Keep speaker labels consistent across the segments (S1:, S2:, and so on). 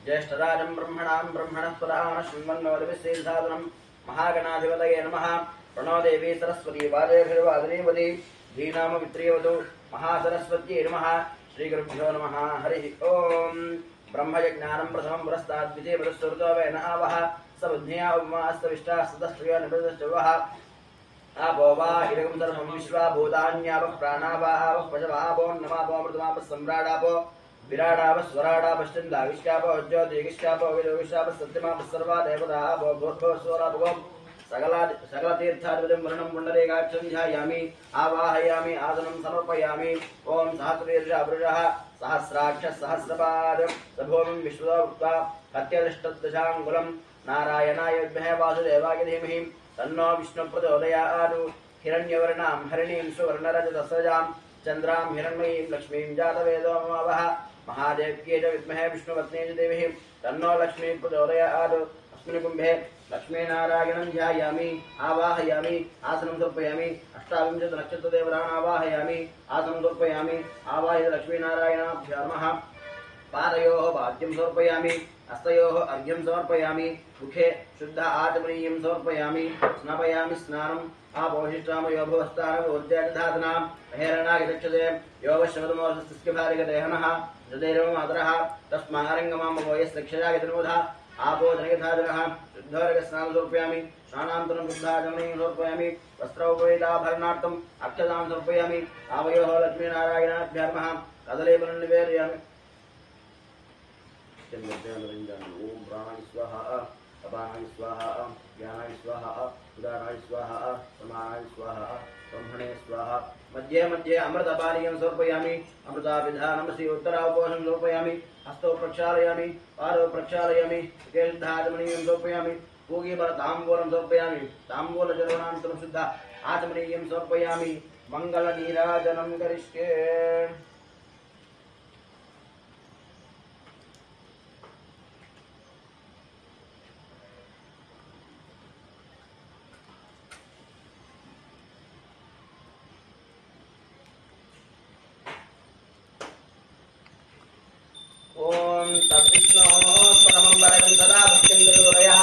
S1: ज्येष्ठराजं ब्रह्मणां ब्रह्मणस्पदान श्रीमन्नवदिविश्रेषादनं महागणाधिपतये नमः। प्रणो देवी सरस्वती वादेभिर्वादिनीवती धीनाममित्रियवतु महासरस्वत्यै नमः। श्रीगुरुभ्यो नमः। हरिः ओम्। ब्रह्मयज्ञानं प्रथमं पुरस्तात् द्वितीयमरुस्तुर्तो वेन आवह स बुद्ध्या उमास्तविष्टाः सतस्त्रियो निबद्धश्चवः आपो वा हिरगं सर्वं विश्वा भूतान्यावः प्राणावा आवः पशवा नमापो मृतमापः सम्राडापो विराडाप स्वराडाप स्टिंदाविष्काप ज्योतिगिष्काप विदोगिष्काप सत्यमाप सर्वा देवता आपो भूर्भुवः स्वरापो सकल तीर्थाधिपतिं वर्णं पुण्डरीकाक्षं ध्यायामि आवाहयामि आसनं समर्पयामि। ओम सहस्रशीर्षः पुरुषः सहस्राक्षः सहस्रपादः सभूमिं विश्वतो भूत्वा हत्यदष्टदशाङ्गुलं नारायणाय विद्महे वासुदेवाय धीमहि तन्नो विष्णुः प्रचोदयात्। हिरण्यवर्णां हरिणीं सुवर्णरजतसजां चन्द्रां हिरण्मयीं लक्ष्मीं जातवेदोमवः महादेव्यै च विद्महे विष्णुपत्न्यै च देवी तन्नो लक्ष्मी प्रचोदयात्। अस्मिन् कुम्भे लक्ष्मीनारायणं ध्यायामि आवाहयामि आसनं समर्पयामि। 28 नक्षत्रदेवतान् आवाहयामि आसनं समर्पयामि आवाहय लक्ष्मीनारायणाभ्यो नमः। पादयोः पाद्यं समर्पयामि हस्तयोः अर्घ्यं समर्पयामि मुखे शुद्ध आचमनीयं समर्पयामि स्नापयामि स्नानम् आपोषिष्टामयो भवस्तानोद्याधातनां हेरणागच्छते योगश्रमतमोऽस्तिस्किभारिगदेहनः जदैरव मातरः तस्मारङ्गमामवोयस्तक्षयागतनोधः आपो जनयथाजनः शुद्धोरगस्नानं समर्पयामि स्नानान्तरं शुद्धाचमनीयं समर्पयामि वस्त्रोपवेदाभरणार्थम् अक्षतां समर्पयामि आवयोः लक्ष्मीनारायणाभ्यो नमः। कदलीफलं निवेदयामि। ओम प्राणाय स्वाहा अपानाय स्वाहा ज्ञानाय स्वाहा उदानाय स्वाहा समानाय स्वाहा ब्रह्मणे स्वाहा। मध्ये मध्ये अमृतपानीयं समर्पयामि अमृताभिधानं श्री उत्तरावपोषं समर्पयामि हस्तौ प्रक्षालयामि पादौ प्रक्षालयामि केशधाचमनीयं समर्पयामि पूगीफलताम्बूलं समर्पयामि ताम्बूलजलवनान्तरं शुद्ध आचमनीयं समर्पयामि मङ्गलनीराजनं करिष्ये। ओम तद्विष्णोः परमं वरदं सदा भक्तिं गुरुरयः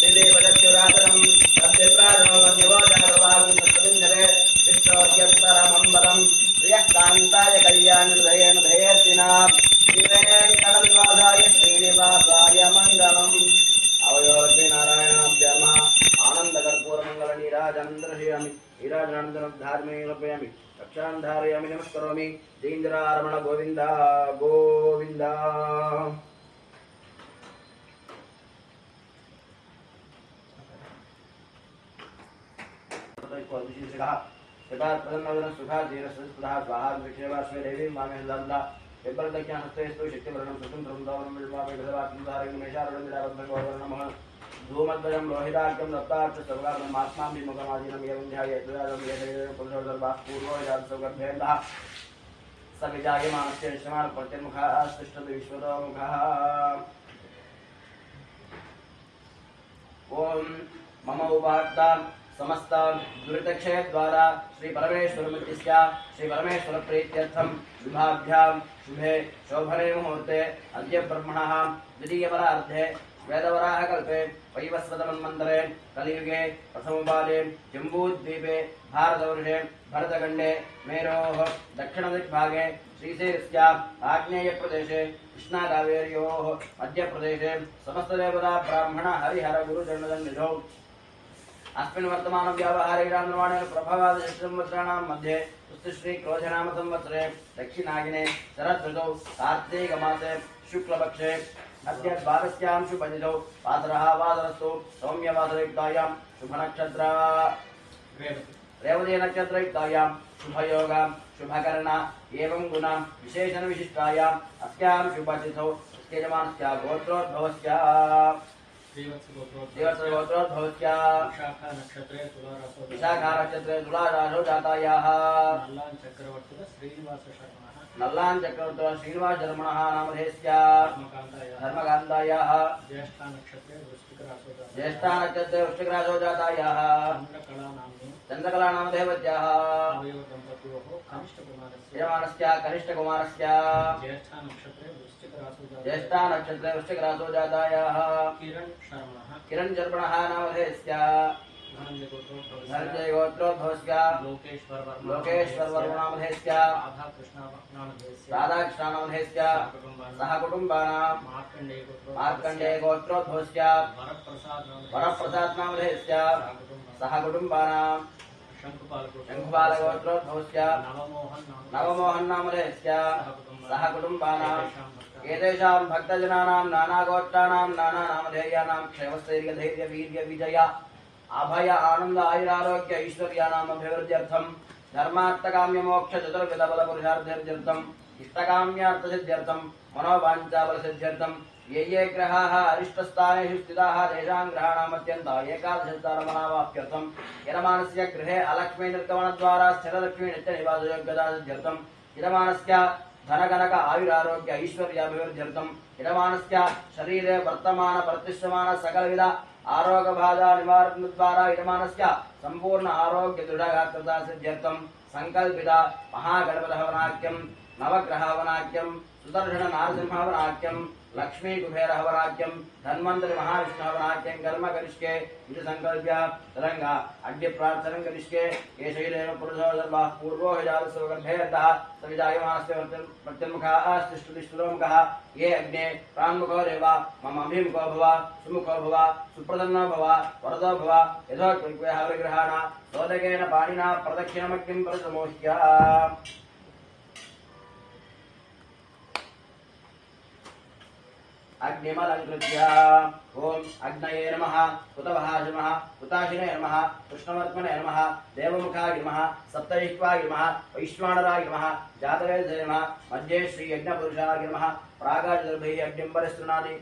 S1: दिव्यवदच्युरातरं तद्विप्राणो वन्यवोजातवागं तत्त्वविन्दरे विष्णोर्यत्परमं वरं प्रियः कान्ताय कल्याणहृदयेन धयेर्तिनां श्रीवेङ्कटनिवासाय श्रीनिवासाय मङ्गलम्। अवयो लक्ष्मीनारायणाभ्यो नमः। आनन्दकर्पूरमङ्गलनीराजनं दर्शयामि नीराजनानन्दनं धार्मिणीं समर्पयामि रक्षां धारयामि नमस्करोमि। जयेन्द्रारमण गोविंद गोविंद। धूमद्वयं लोहिताख्यं दत्ताच्च सर्वकार्यमात्मां विमुखमादीनं एवं ध्यायेद्वयादं यथैव पुरुषोर्दर्भाः पूर्वोजातसौगर्भेन्दः स विजायमानस्य श्रमाणप्रत्यन्मुखः तिष्ठति विश्वतोमुखः। ओम मम उपात्ता समस्त दुरितक्षय द्वारा श्री परमेश्वरमूर्तिस्य श्री परमेश्वर प्रीत्यर्थं विभाभ्यां शुभे शोभने मुहूर्ते अद्य ब्रह्मणः द्वितीयपरार्धे वेदवराहकल्पे वैवस्वतमन्वन्तरे कलियुगे प्रथमपादे जम्बूद्वीपे भारतवर्षे भरतखण्डे मेरोः दक्षिणदिग्भागे श्रीशैलस्य आग्नेयप्रदेशे कृष्णाकावेर्योः मध्यप्रदेशे समस्तदेवता ब्राह्मण हरिहर गुरुचरणसन्निधौ अस्मिन् वर्तमान व्यावहारिकानुमानेन प्रभवादिसंवत्सराणां मध्ये श्री क्रोधनाम संवत्सरे दक्षिणागिने शरदृतौ कार्तीकमासे शुक्लपक्षे अद्य द्वादश्यां शुभतिथौ वासरः वासरस्तु सौम्यवासरयुक्तायां शुभनक्षत्र रेवती नक्षत्रयुक्तायां शुभयोगां शुभकर्णा एवं गुण विशेषण विशिष्टायाम् अस्यां शुभतिथौ यजमानस्य गोत्रोद्भवस्य श्रीवत्सगोत्रोद्भवत्या विशाखा नक्षत्रे तुलाराशो जातायाः नल्लान् चक्रवर्तिः श्रीनिवास शर्मणः नामधेयस्य धर्मकान्तायाः ज्येष्ठा नक्षत्रे वृश्चिकराशो जातायाः चन्द्रकला नामधेयवत्याः यजमानस्य कनिष्ठकुमारस्य ज्येष्ठा नक्षत्रे वृश्चिकराशो जातायाः किरण शर्मणः नामधेयस्य धनञ्जय गोत्रोद्भवस्य लोकेश्वर वर्मा नामधेयस्य राधाकृष्ण नामधेयस्य सह कुटुम्बानां मार्कण्डेय गोत्रोद्भवस्य वरप्रसाद नामधेयस्य सह कुटुम्बानां शङ्कुपाल गोत्रोद्भवस्य नवमोहन नामधेयस्य सह कुटुम्बानां एतेषां भक्तजनानां नानागोत्राणां नानानामधेयानां क्षेमस्थैर्यधैर्य वीर्य विजय अभय आनंद आयुरारोग्य ऐश्वर्यानाम अभिवृद्ध्यर्थम धर्मार्थकाम्य मोक्ष चतुर्विध बल पुरुषार्थार्थम इष्टकाम्यार्थसिद्ध्यर्थम मनोवाञ्छाबलसिद्ध्यर्थम ये ग्रहाः अरिष्टस्थानेषु स्थिताः तेषां ग्रहाणाम् अत्यन्त एकादशतारमणावाप्यर्थम यजमानस्य गृहे अलक्ष्मी निर्गमनद्वारा स्थिरलक्ष्मी नित्यनिवासयोग्यता सिद्ध्यर्थम यजमानस्य धनकनक आयुरारोग्य ऐश्वर्याभिवृद्ध्यर्थम यजमानस्य शरीरे वर्तमान प्रतिष्ठमान सकलविध आरोग्य बाधा निवारण द्वारा यजमानस्य संपूर्ण आरोग्य दृढ़गात्रता सिद्ध्यर्थम संकल्पित महागणपति हवनाख्यम नवग्रह हवनाख्यम सुदर्शन नारसिंह हवनाख्यम लक्ष्मी कुबेर हवनाख्यम धन्वंतरि महाविष्णु हवनाख्यम कर्म करिष्ये इति संकल्प्य तरंगा अद्य प्रार्थना करिष्ये ये शैलेन पुरुषो सर्वः पूर्वो हिजालसो गर्भेरतः सविजायमानस्य प्रत्यन्मुखः स्तिष्ठतिष्ठुरोमुखः ये अग्ने प्रान्मुखो देव मम अभिमुखो भव सुमुखो भव सुप्रसन्नो भव वरदो भव यथोक्तः विग्रहाण सोदकेन पाणिना प्रदक्षिणमग्निं प्रसमोह्य अग्निमलंकृत्य ओम अग्नये नमः कुतवहाय नमः कुताशिने नमः कृष्णवर्त्मने नमः देवमुखाय नमः सप्तजिह्वाय नमः वैश्वानराय नमः जातवेदसे नमः मध्ये श्री यज्ञपुरुषाय नमः प्रागाचतुर्भैः अग्निम्बरस्तृणादि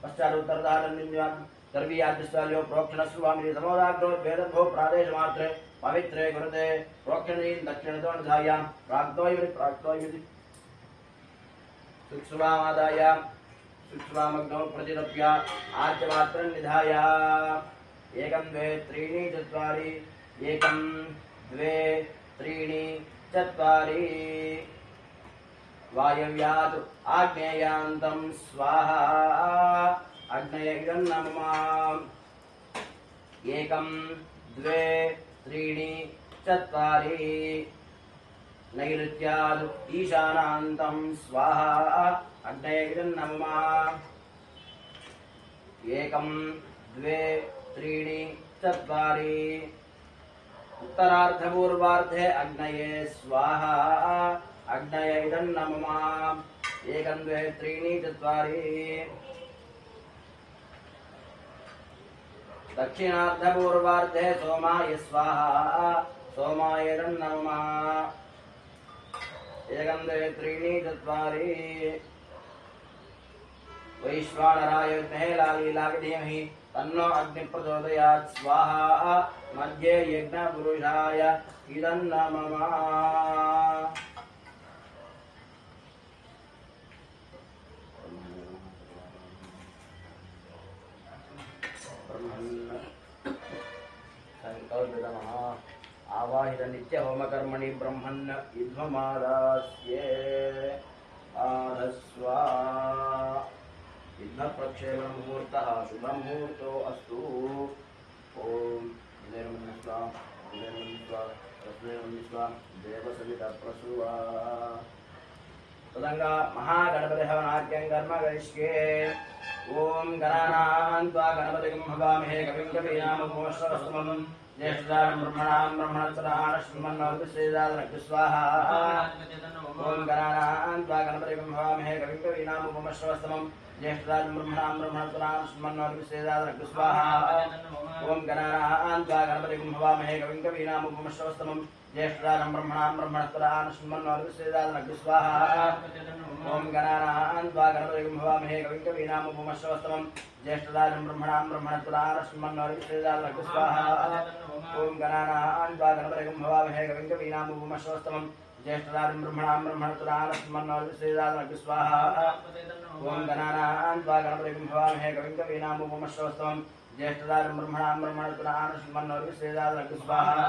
S1: पश्चादुत्तरदानन्दिन्यां सर्वीयाद्यस्वाल्यो प्रोक्षणस्वामिनि समोदाग्रो वेदभो प्रादेशमात्रे पवित्रे गुरुते प्रोक्षणीं दक्षिणतोऽनुधायां प्राक्तोयमिति सुक्षुवामादायां सुक्ष्मामग्नौ प्रतिरप्य आद्यमात्रं निधाय एकं द्वे त्रीणि चत्वारि एकं द्वे त्रीणि चत्वारि वायव्यात् आग्नेयान्तं स्वाहा अग्नये नमः एकं द्वे त्रीणि चत्वारि नैऋत्याद् ईशानान्तं स्वाहा अग्नये नमः एकं द्वे त्रीणि चत्वारि उत्तरार्धपूर्वार्धे अग्नये स्वाहा अग्नये नमः एकं द्वे त्रीणि चत्वारि दक्षिणार्धपूर्वार्धे सोमाय स्वाहा सोमाय नमः एकं द्वे त्रीणि चत्वारि वैश्वानराय विद्महे तन्नो अग्नि प्रचोदयात् स्वाहा मध्ये यज्ञपुरुषाय इदं नमः संकल्पितमः आवाहित नित्य होम कर्मणि ब्रह्मन् युद्धमादास्ये आधस्वा युद्ध प्रक्षेपण मुहूर्तः शुभ मुहूर्तो अस्तु ओम निर्मन्स्वा देवसविता प्रसुवा तदंगा महागणपति हवनाद्यं कर्म करिष्ये ओम गणानां त्वा गणपतिं हवामहे कविं कवीनामुपमश्रवस्तमं ज्येष्ठानां ब्रह्मणां ब्रह्मणस्पदाः श्रीमन्नोतिश्रीदानक्ति स्वाहा ओम गणानां त्वा गणपतिं हवामहे कविं कवीनामुपमश्रवस्तमं ज्येष्ठराजं ब्रह्मणां ब्रह्मणस्पदां शृण्वन्नोर्विश्वेदादनग् स्वाहा ओम गणानां त्वा गणपतिं हवामहे कविं कवीनामुपमश्रवस्तमं ज्येष्ठराजं ब्रह्मणां ब्रह्मणस्पदां शृण्वन्नोर्विश्वेदादनग् स्वाहा ओम गणानां त्वा गणपतिं हवामहे कविं कवीनामुपमश्रवस्तमं ज्येष्ठराजं ब्रह्मणां ब्रह्मणस्पदां शृण्वन्नोर्विश्वेदादनग् स्वाहा ओम गणानां त्वा गणपतिं हवामहे कविं कवीनामुपमश्रवस्तमं ज्येष्ठराजं ब्रह्मणां ब्रह्मणस्पदां शृण्वन्नोर्विश्वेदादनग् स्वाहा ओम गणानां त्वा गणपतिं हवामहे कविं कवीनामुपमश्रवस्तमं ज्येष्ठराजं ब्रह्मणां ब्रह्मणस्पदां शृण्वन्नोर्विश्वेदादनग् स्वाहा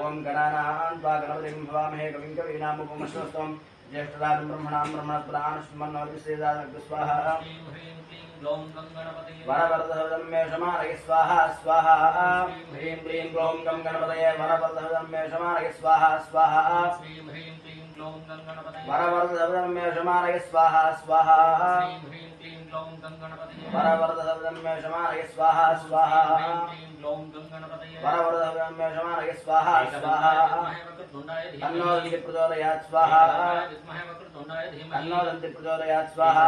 S1: ओम गणानां त्वा गणपतिं हवामहे कविं कवीनामुपमश्रवस्तमं ज्येष्ठराजं ब्रह्मणां ब्रह्मणस्पदां शृण्वन्नोर्विश्वेदादनग् स्वाहा वरवरदहृदं मे शमानय स्वाहा स्वाहा ह्रीं क्लीं ग्लौं गं गणपतये वरवरदहृदं मे शमानय स्वाहा स्वाहा वरवरदहृदं मे शमानय स्वाहा स्वाहा वरवरदहृदं मे शमानय स्वाहा स्वाहा वरवरदहृदं मे शमानय स्वाहा स्वाहा तन्नो दन्ति प्रचोदयात् स्वाहा तन्नो दन्ति प्रचोदयात् स्वाहा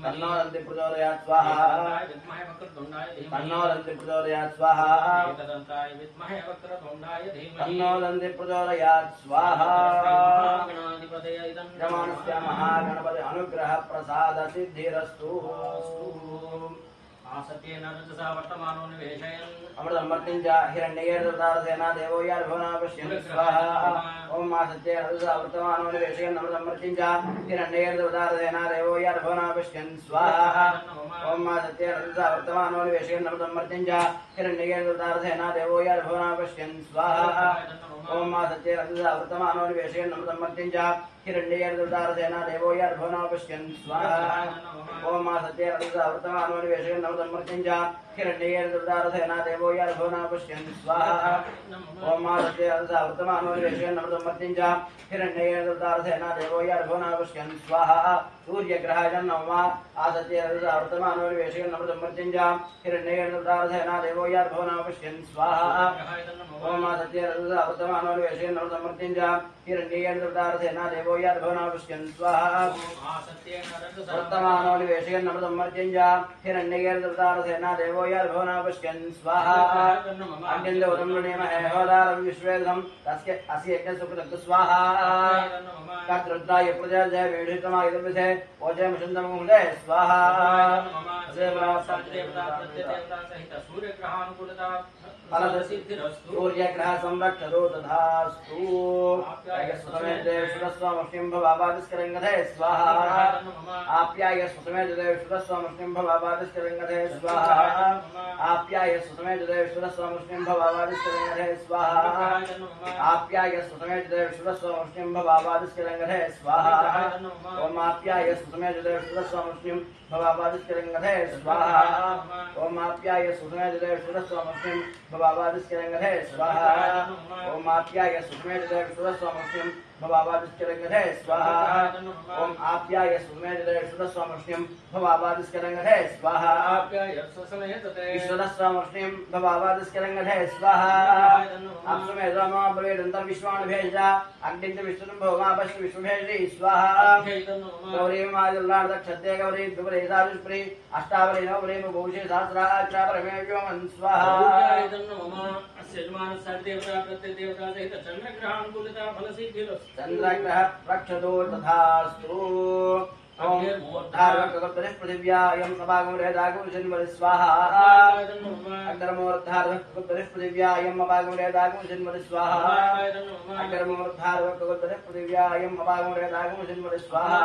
S1: तन्नो दन्ति प्रचोदयात् स्वाहा तन्नो दन्ति प्रचोदयात् स्वाहा तन्नो दन्ति प्रचोदयात् स्वाहा नमोऽस्तु महागणपति अनुग्रह प्रसाद सिद्धिरस्तु
S2: आसत्येन रजसा वर्तमानो निवेशयन्
S1: अमृतमर्तिञ्च हिरण्यगर्भधारसेना देवो यार्भवनापश्यन् स्वाहा ओम आसत्येन रजसा वर्तमानो निवेशयन् अमृतमर्तिञ्च हिरण्यगर्भधारसेना देवो यार्भवनापश्यन् स्वाहा ओम आसत्येन रजसा वर्तमानो निवेशयन् अमृतमर्तिञ्च हिरण्यगर्भधारसेना देवो यार्भवनापश्यन् स्वाहा ओम आसत्येन रजसा वर्तमानो निवेशयन् अमृतमर्तिञ्च हिरण्यगर्भधारसेना देवो यार्भवनापश्यन् स्वाहा ओम आसत्येन रजसा वर्तमानो निवेशयन् अमृतमर्तिञ्च हिरण्यगर्भधारसेना देवो यार्भवनापश्यन् स्वाहा ओम आसत्येन रजसा वर्तमानो निवेशयन् अमृतमर्तिञ्च हिरण्यगर्भधारसेना देवो यार्भवनापश्यन् स्वाहा सूर्यग्रहाय नमः आसत्येन रजसा वर्तमानो निवेशयन् अमृतमर्तिञ्च हिरण्यगर्भधारसेना देवो यार्भवनापश्यन् स्वाहा ओम आसत्येन रजसा वर्तमानो निवेशयन् अमृतमर्तिञ्च हिरण्यगर्भधारसेना देवो यार्भवनापश्यन् स्वाहा वर्तमानो निवेशयन् अमृतमर्तिञ्च हिरण्यगर्भधारसेना देवो यार्भवनापश्यन् स्वाहा अग्निन्दवतं वृणीमहे होदारं विश्वेदं तस्य अस्य यज्ञसुकृतः स्वाहा कर्तृद्राय प्रजय वेढितमाय दर्भिसे ओजयमशन्दमुदे स्वाहा सूर्यग्रह संरक्षतो तथास्तु स्वमेदेश्वरस्वामश्निं भवादिस्करङ्गधे स्वाहा आप्याय स्वमेदेश्वरस्वामश्निं भवादिस्करङ्गधे स्वाहा आप्याय स्वमेदेश्वरस्वामश्निं भवादिस्करङ्गधे स्वाहा आप्याय स्वमेदेश्वरस्वामश्निं भवादिस्करङ्गधे स्वाहा ओम आप्याय स्वमेदेश्वरस्वामश्निं भवादिस्करङ्गधे स्वाहा ओम आप्याय स्वमेदेश्वरस्वामश्निं भवादिस्करङ्गधे स्वाहा ओम आप्याय स्वमेदेश्वरस्वामश्निं भवादिस्करङ्गधे स्वाहा ओम आप्याय स्वमेदेश्वरस्वामश्निं भवादिस्करङ्गधे स्वाहा ईश्वरस्वामश्निं भवादिस्करङ्गधे स्वाहा अप्सुमेधमा भवेदन्तं विश्वान् भेजा अग्निं च विष्णुं भवमापश्य विष्णुभेजी स्वाहा गौरी माजल्लार्दक्षत्ये गौरी द्विपरे साजुष्प्री अष्टावरी नवरे भूषे सहस्राक्षा परमे व्योमन् स्वाहा चंद्रग्रह रक्षतो तथास्तु ओम मूर्धार्वकल्पनिः पृथिव्यायं अपागमरेदागं जन्मनि स्वाहा अग्रमूर्धार्वकल्पनिः पृथिव्यायं अपागमरेदागं जन्मनि स्वाहा अग्रमूर्धार्वकल्पनिः पृथिव्यायं अपागमरेदागं जन्मनि स्वाहा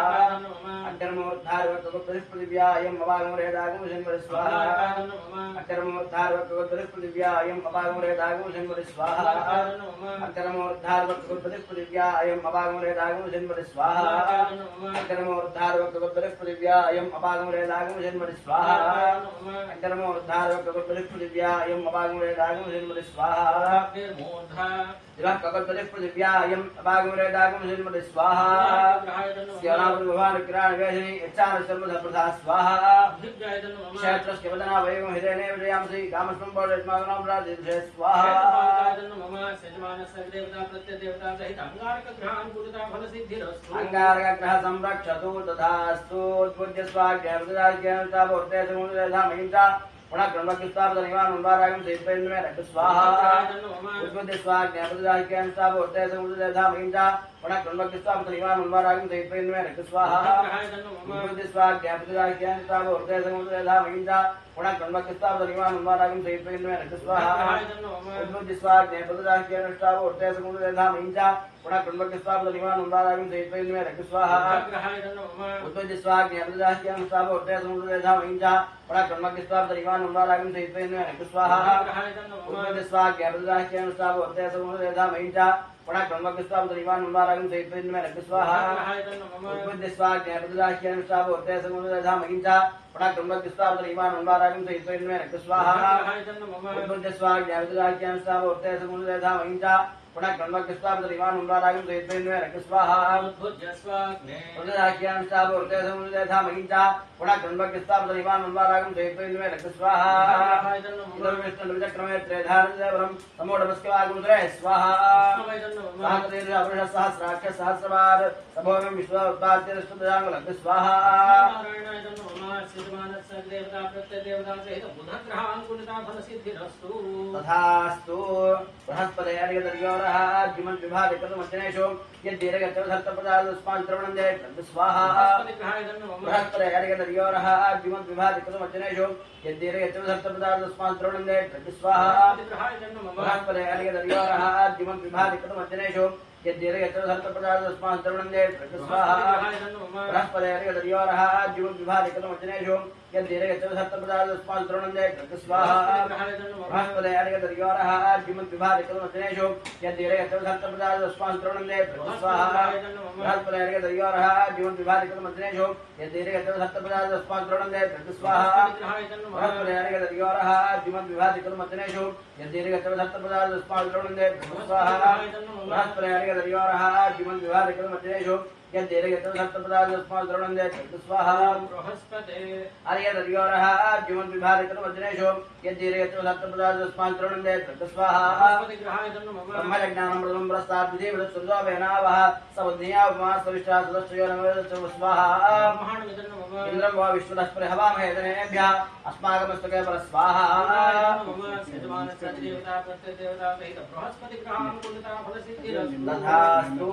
S1: अग्रमूर्धार्वकल्पनिः पृथिव्यायं अपागमरेदागं जन्मनि स्वाहा अग्रमूर्धार्वकल्पनिः पृथिव्यायं अपागमरेदागं जन्मनि स्वाहा अग्रमूर्धार्वकल्पनिः पृथिव्यायं अपागमरेदागं जन्मनि स्वाहा अग्रमूर्धार्वकल्पनिः पृथिव्यायं अपागमरेदागं जन्मनि स्वाहा अग्रमूर्धार्वकल्पनिः ककल्पतिपृथिव्यायम् अपागमरेदागमसिन्मति स्वाहा दिवः ककल्पतिपृथिव्यायम् अपागमरेदागमसिन्मति स्वाहा स्यनामृभवानुग्रहाणवेशिनी यच्छानशर्मधप्रधा स्वाहा क्षेत्रस्य वदना वयं हिरण्ये विजयामसि कामस्मं पौर्णिमागनां राजिषे स्वाहा अंगारकग्रह संरक्षतु तथास्तु उद्बुद्ध्य स्वाज्ञापदाज्ञानतापूर्ते समुद्रधामहिं च पुनः क्रमकृत्वापदनिवानुन्वारागं सेत्वेन्द्रमे रक्ष स्वाहा उद्बुद्ध्य स्वाज्ञापदाज्ञानतापूर्ते समुद्रधामहिं च पुनः क्रमकृत्वापदनिवानुन्वारागं सेत्वेन्द्रमे रक्ष स्वाहा उद्बुद्ध्य स्वाज्ञापदाज्ञानतापूर्ते समुद्रधामहिं च पुनः क्रमकृत्वापदनिवानुन्वारागं सेत्वेन्द्रमे रक्ष स्वाहा उद्बुद्ध्य स्वाज्ञापदाज्ञानतापूर्ते समुद्रधामहिं च पुनः क्रमकृत्वापदनिवानुन्वारागं सेत्वेन्द्रमे रक्ष स्वाहा उद्बुद्ध्य स्वाज्ञापदाज्ञानतापूर्ते समुद्रधामहिं च पुनः क्रमकृत्वापदनिवानुन्वारागं सेत्वेन्द्रमे रक्ष स्वाहा उद्बुद्ध्य स्वाज्ञापदाज्ञानतापूर्ते समुद्रधामहिं च पुनः क्रमकृत्वापदनिवानुन्वारागं सेत्वेन्द्रमे रक्ष स्वाहा उद्बुद्ध्य स्वाज्ञापदाज्ञानतापूर्ते समुद्रधामहिं च पुनः क्रमकृत्वापदनिवानुन्वारागं सेत्वेन्द्रमे रक्ष स्वाहा उद्बुद्ध्य स्वाज्ञापदाज्ञानतापूर्ते समुद्रधामहिं च पुनः क्रमकृत्वापदनिवानुन्वारागं सेत्वेन्द्रमे रक्ष स्वाहा उद्बुद्ध्य समुद्रधामहिं च पुनः क्रमकृत्वापदनिवानुन्वारागं सेत्वेन्द्रमे रक्ष स्वाहा विचक्रमे त्रेधारं समोढमस्कवागुंसरे स्वाहा सहस्राक्ष सहस्रवार सभोगं विश्वोत्पाद्यस्तुदांगलक्ष स्वाहा तथास्तु बृहस्पते अर्घ्यदर्घ्योरः अर्घ्यमन् विभाजितमर्चनेषु यद्दीर्घचतुर्थप्रदास्मान्त्रवणन्दे स्वाहा बृहस्पते अर्घ्यदर्घ्योरः अर्घ्यमन् विभाजितमर्चनेषु यद्दीर्घचतुर्थप्रदास्मान्त्रवणन्दे स्वाहा बृहस्पते अर्घ्यदर्घ्योरः अर्घ्यमन् विभाजितमर्चनेषु यद्दीर्घचतुर्थप्रदास्मान्त्रवणन्दे स्वाहा बृहस्पते अर्घ्यदर्घ्योरः अर्घ्यमन् विभाजितमर्चनेषु यद्दीर्घचतुर्थप्रदास्मान्त्रवणन्दे स्वाहा बृहस्पते अर्घ्यदर्घ्योरः अर्घ्यमन् विभाजितमर्चनेषु यद्दीर्घचतुर्थप्रदास्मान्त्रवणन्दे स्वाहा बृहस्पते अर्घ्यदर्घ्योरः अर्घ्यमन् विभाजितमर्चनेषु यद्दीर्घचतुर्थप्रदास्मान्त्रवणन्दे स्वाहा बृहस्पते अर्घ्यदर्घ्योरः अर्घ्यमन् विभाजितमर्चनेषु यद्दीर्घचतुर्थप्रदास्मान्त्रवणन्दे स्वाहा बृहस्पते अर्घ्यदर्घ्योरः अर्घ्यमन् विभाजितमर्चनेषु यद्दीर्घचतुर्थप्रदास्मान्त्रवणन्दे स्वाहा अर्घ्यदर्घ्योरः अर्घ्यमन् विभाजितमर्चनेषु यद्दीर्घचतुर्थप्रदास्मान्त्रवणन्दे स्वाहा ब्रह्मज्ञानमृतं प्रस्ताद्विधिवदत्सुर्जोवेनावः सबुद्धियावमास्वविष्टा सदस्योरमवेदस्य स्वाहा इन्द्रं वा विश्वदस्परि हवामहे दनेभ्यः अस्माकमस्तके परस्वाहा तथास्तु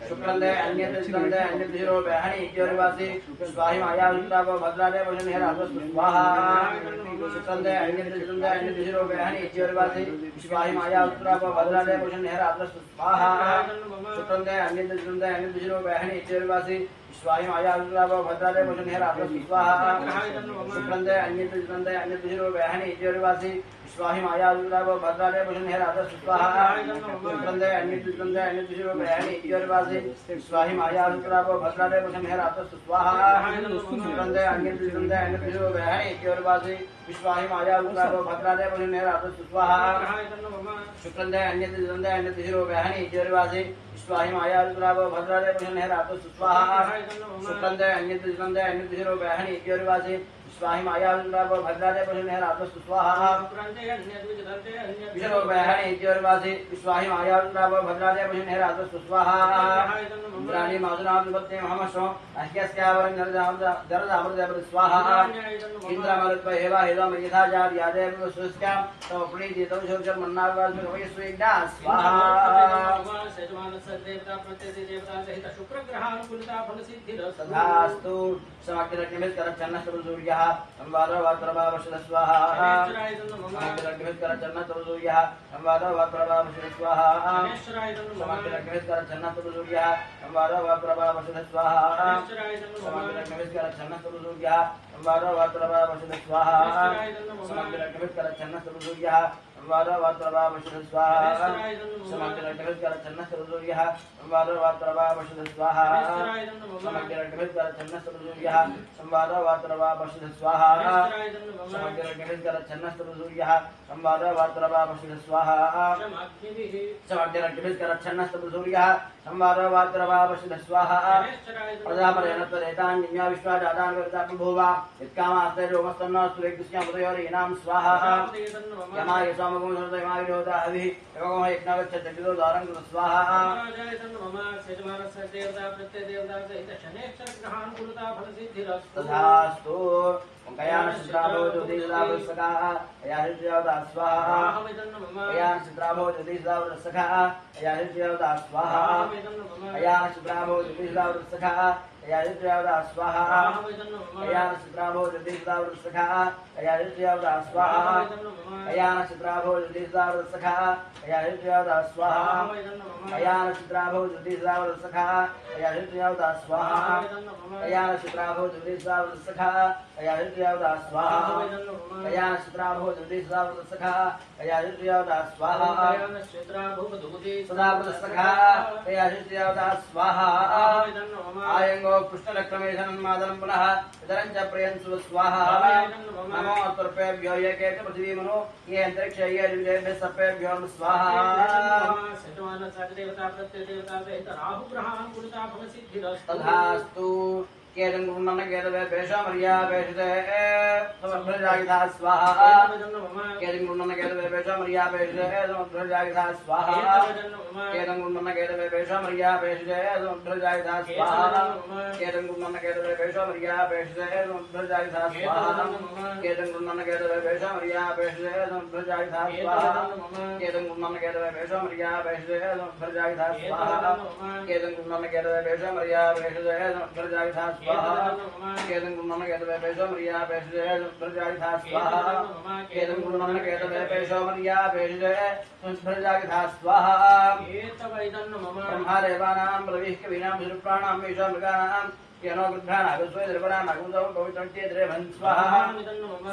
S1: शुक्रन्दे अन्यद् अन्यद्धिरोपेहणि इत्योर्वासि स्वाहि मायाविन्द्रावो भद्रादे वशनिहरावस्तु स्वाहा शुक्रन्दे अन्यद्धिरोपेहणि इत्योर्वासि स्वाहि मायाविन्द्रावो भद्रादे वशनिहरावस्तु स्वाहा शुक्रन्दे अन्यद्धिरोपेहणि इत्योर्वासि स्वाहि मायाविन्द्रावो भद्रादे वशनिहरावस्तु स्वाहा शुक्रन्दे अन्यद्धिरोपेहणि इत्योर्वासि स्वाहि मायाविन्द्रावो भद्रादे वशनिहरावस्तु स्वाहा शुक्रन्दे अन्यद्धिरोपेहणि इत्योर्वासि स्वाहि मायाविन्द्रावो भद्रादे वशनिहरावस्तु स्वाहा शुक्रन्दे अन्यद्धिरोपेहणि इत्योर्वासि स्वाहि मायाविन्द्रावो भद्रादे वशनिहरावस्तु स्वाहा शुक्रन्दे अन्यद्धिरोपेहणि इत्योर्वासि स्वाहि मायाविन्द्रावो भद्रादे वशनिहरावस्तु स्वाहा शुक्रन्दे अन्यद्धिरोपेहणि इत्योर्वासि स्वाहि मायाविन्द्रावो भद्रादे वशनिहरावस्तु स्वाहा विषरोपेहणि इत्योर्वासि स्वाहि मायाविन्द्रावो भद्रादे वशनिहरावस्तु स्वाहा इंद्राणि माधुरामपत्ने महमश्व अह्यस्यावरं जरदामृतदेव स्वाहा इंद्रमरुत्व एवा हेदम यथा जार्यादेव सुस्क्यां तव प्रीति तव शोचर मन्नावास्मिकवयस्वेज्ञा स्वाहा तथास्तु समग्रग्निभिस्करच्छन्नस्तुर्यः संवादवात्रभावशद स्वाहा समग्रग्निभिस्करच्छन्नस्तुर्यः संवादवात्रभावशद स्वाहा समग्रग्निभिस्करच्छन्नस्तुर्यः संवादवात्रभावशद स्वाहा समग्रग्निभिस्करच्छन्नस्तुर्यः संवादवात्रभावशद स्वाहा समग्रग्निभिस्करच्छन्नस्तुर्यः संवादो वात्रवावशुद्ध स्वाहा समग्रग्रहस्करच्छन्नस्तुर्यः संवादो वात्रवावशुद्ध स्वाहा समग्रग्रहस्करच्छन्नस्तुर्यः संवादो वात्रवावशुद्ध स्वाहा समग्रग्रहस्करच्छन्नस्तुर्यः संवादो वात्रवावशुद्ध स्वाहा समग्रग्रहस्करच्छन्नस्तुर्यः संवादो वात्रवावशुद्ध स्वाहा प्रजापरेणत्वरेतान्यज्ञा विश्वाजातान् विरतापभूवा यत्कामास्ते रोमस्तन्नास्तु वेगस्यामुदयोरीणां स्वाहा यमाय स्वामगुं सर्वयमाय विरोधा हविः एवं यज्ञागच्छत्यग्रो द्वारं कृत स्वाहा तथास्तु कयान सिद्धाभो ज्योतिषदावृत्सखा अयाहिर्जयवदा स्वाहा कयान सिद्धाभो ज्योतिषदावृत्सखा अयाहिर्जयवदा स्वाहा कयान सिद्धाभो ज्योतिषदावृत्सखा अयाहिर्जयवदा स्वाहा कयान सिद्धाभो ज्योतिषदावृत्सखा अयाहिर्जयवदा स्वाहा कयान सिद्धाभो ज्योतिषदावृत्सखा अयाहिर्जयवदा स्वाहा कयान सिद्धाभो ज्योतिषदावृत्सखा अयाहिर्जयवदा स्वाहा कयान सिद्धाभो ज्योतिषदावृत्सखा अयाहिर्जयवदा स्वाहा कयान सिद्धाभो ज्योतिषदावृत्सखा अयाहिर्जयवदा स्वाहा सदावृत्सखा अयाहिर्जयवदा स्वाहा आयंगो कृष्णलक्रमेशन्मादनं पुनः इतरं च प्रियंसु स्वाहा नमो तर्पेभ्यो ये पृथिवीमनो ये अंतरिक्ष ये दिव्येभ्यः सर्पेभ्यो स्वाहा तथास्तु केदं गुरुनन केदवे पेशमर्या पेशते समभ्रजागिधा स्वाहा केदं गुरुनन केदवे पेशमर्या पेशते समभ्रजागिधा स्वाहा केदं गुरुनन केदवे पेशमर्या पेशते समभ्रजागिधा स्वाहा केदं गुरुनन केदवे पेशमर्या पेशते समभ्रजागिधा स्वाहा केदं गुरुनन केदवे पेशमर्या पेशते समभ्रजागिधा स्वाहा केदं गुरुनन केदवे पेशमर्या पेशते समभ्रजागिधा स्वाहा केदं गुरुनन केदवे पेशमर्या पेशते समभ्रजागिधा स्वाहा केदं गुरुनन केदवे पेशमर्या पेशते समभ्रजागिधा स्वाहा केदं गुरुनन केदवे पेशमर्या पेशते समभ्रजागिधा स्वाहा ब्रह्मदेवानां प्रविः कवीनां विष्णुप्राणां मेषां मृगाणां येनो गृध्राणां विश्वेदर्पणां नागुन्दौ पवित्रन्त्येद्रेभन् स्वाहा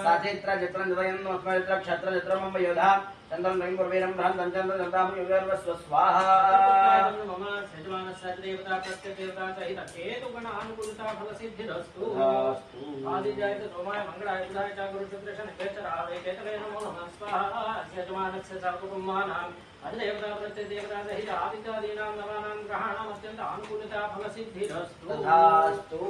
S1: साचित्र चित्रं जतयन् नमस्मैत्र क्षत्र चित्रं मम योधा चन्द्रं रविं पूर्वीरं बृहन्तं चन्द्र चन्द्रां युगर्वस्व स्वाहा
S2: आदिजायत सोमाय मंगलाय बुधाय च गुरुशुक्रशन केचरावे केतवे नमो नमः स्वाहा यजमानस्य सर्वकुटुम्बानां अधिदेवता प्रत्यदेवता सहित आदित्यादीनां नवानां ग्रहाणाम् अत्यन्त अनुकूलता फलसिद्धिरस्तु
S1: तथास्तु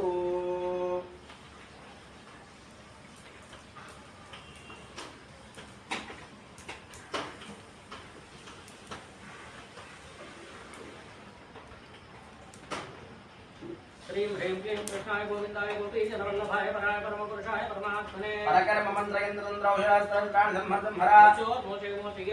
S2: श्रीं ह्रीं क्लीं कृष्णाय गोविन्दाय गोपीजनवल्लभाय वराय परमपुरुषाय परमात्मने
S1: परकर्म मन्त्रयन्त्रतन्त्रौषधास्त्रं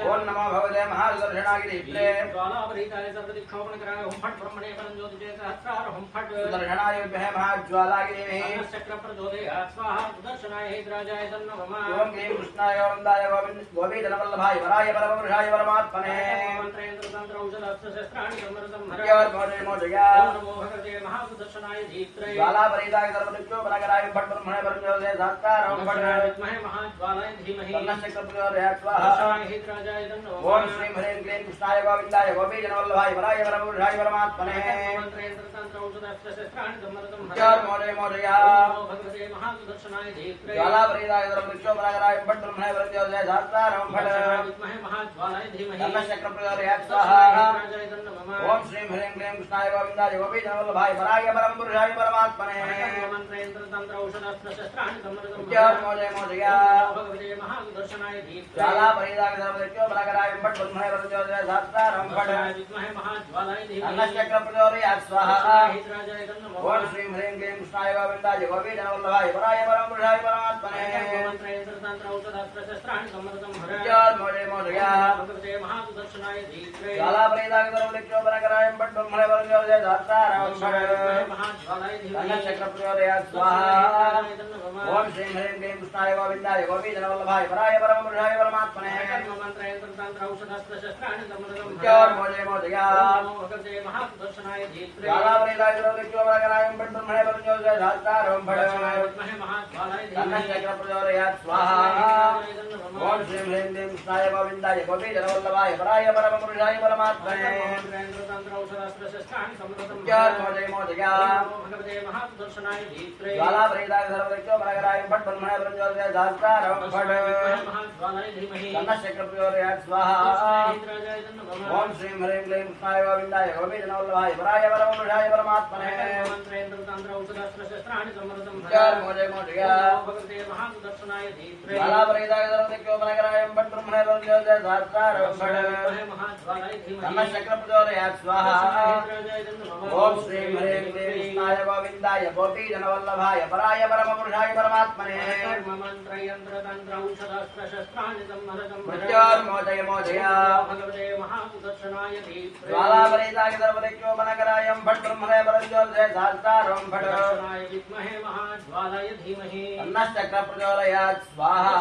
S1: ओम नमो भगवते महासुदर्शनागिरिप्रे
S2: ज्वालापरीताय सर्वदिक्षोपणकराय हुं फट् ब्रह्मणे परञ्ज्योतिषे सहस्रार हुं फट्
S1: सुदर्शनाय विद्महे महाज्वालागिरिमहे
S2: चक्रप्रचोदयात् स्वाहा सुदर्शनाय हेद्राजाय तन्नमः
S1: ओम क्लीं कृष्णाय गोविन्दाय गोपीजनवल्लभाय वराय परमपुरुषाय परमात्मने
S2: मन्त्रयन्त्रतन्त्रौषधास्त्रशस्त्राणि संवृतं
S1: मोदया
S2: नमो भगवते महासुदर्शनाय धीत्रे
S1: ज्वालापरीताय सर्वदिक्षोपणकराय फट् ब्रह्मणे परञ्ज्योतिषे सहस्रार हुं फट्
S2: विद्महे महाज्वालाय धीमहि
S1: तन्नश्चक्रप्रचोदयात् स्वाहा
S2: हेद्राजाय तन्नमः
S1: ओम श्रीं ह्रीं क्लीं कृष्णाय गोविन्दाय गोपीजनवल्लभाय वराय परमपुरुषाय परमात्मने मोदया
S2: भगवते महासुदर्शनाय धीत्रे
S1: ज्वालापरीताय सर्वदिक्षोपणकराय फट् ब्रह्मणे परञ्ज्योतिषे सहस्रार हुं फट्
S2: विद्महे महाज्वालाय धीमहि
S1: तन्नश्चक्रप्रचोदयात् स्वाहा
S2: हेद्राजाय तन्नमः
S1: ओम श्रीं ह्रीं क्लीं कृष्णाय गोविन्दाय गोपीजनवल्लभाय वराय परमपुरुषाय परमात्मने मोदया
S2: भगवते महासुदर्शनाय धीत्रे
S1: ज्वालापरीताय सर्वदिक्षोपणकराय फट् ब्रह्मणे परञ्ज्योतिषे सहस्रार हुं फट्
S2: विद्महे महाज्वालाय धीमहि
S1: तन्नश्चक्रप्रचोदयात् स्वाहा
S2: हेद्राजाय तन्नमः
S1: ओम श्रीं ह्रीं क्लीं कृष्णाय गोविन्दाय गोपीजनवल्लभाय वराय परमपुरुषाय परमात्मने मोदया
S2: भगवते महासुदर्शनाय धीत्रे
S1: ज्वालापरीताय सर्वदिक्षोपणकराय फट् ब्रह्मणे परञ्ज्योतिषे सहस्रार हुं फट्
S2: महाज्वालाय धीमहि
S1: तन्नश्चक्रप्रचोदयात् स्वाहा ओम श्रीं ह्रीं क्लीं कृष्णाय गोविन्दाय गोपीजनवल्लभाय वराय परमपुरुषाय परमात्मने मोदया
S2: भगवते महासुदर्शनाय धीत्रे
S1: ज्वालापरीताय सर्वदिक्षोपणकराय फट् ब्रह्मणे परञ्ज्योतिषे सहस्रार हुं फट्
S2: महाज्वालाय धीमहि
S1: तन्नश्चक्रप्रचोदयात् स्वाहा ओम श्रीं श्रीं ह्रीं क्लीं कृष्णाय गोविन्दाय गोपीजनवल्लभाय पराय परमपुरुषाय परमात्मने जय मोदया
S2: भगवते महासुदर्शनाय धीमहि
S1: ज्वालापरीताय सर्वदक्षो मनगराय भट्ट ब्रह्मणे ब्रह्मज्योतिषे सहस्रारं भट्ट
S2: महाज्वालाय धीमहि
S1: तन्नश्चक्रप्रचोदयात् स्वाहा
S2: इंद्राजाय नमः
S1: ओम श्रीं ह्रीं क्लीं कृष्णाय गोविन्दाय गोपीजनवल्लभाय पराय परमपुरुषाय परमात्मने जय मोदया
S2: भगवते महासुदर्शनाय धीमहि
S1: ज्वालापरीताय सर्वदक्षो मनगराय भट्ट ब्रह्मणे ब्रह्मज्योतिषे सहस्रारं भट्ट
S2: महाज्वालाय धीमहि
S1: तन्नश्चक्रप्रचोदयात् स्वाहा
S2: इंद्राजाय नमः
S1: ओम श्रीं ह्रीं क्लीं कृष्णाय गोविन्दाय गोपीजनवल्लभाय पराय परमपुरुषाय परमात्मने मृत्योर्मोदय मोदया
S2: भगवते महासुदर्शनाय धीमहि
S1: ज्वालापरीताय सर्वदक्षो मनगराय भट्ट ब्रह्मणे ब्रह्मज्योतिषे सहस्रारं भट्ट
S2: दर्शनाय विद्महे महाज्वालाय धीमहि
S1: तन्नश्चक्रप्रचोदयात् स्वाहा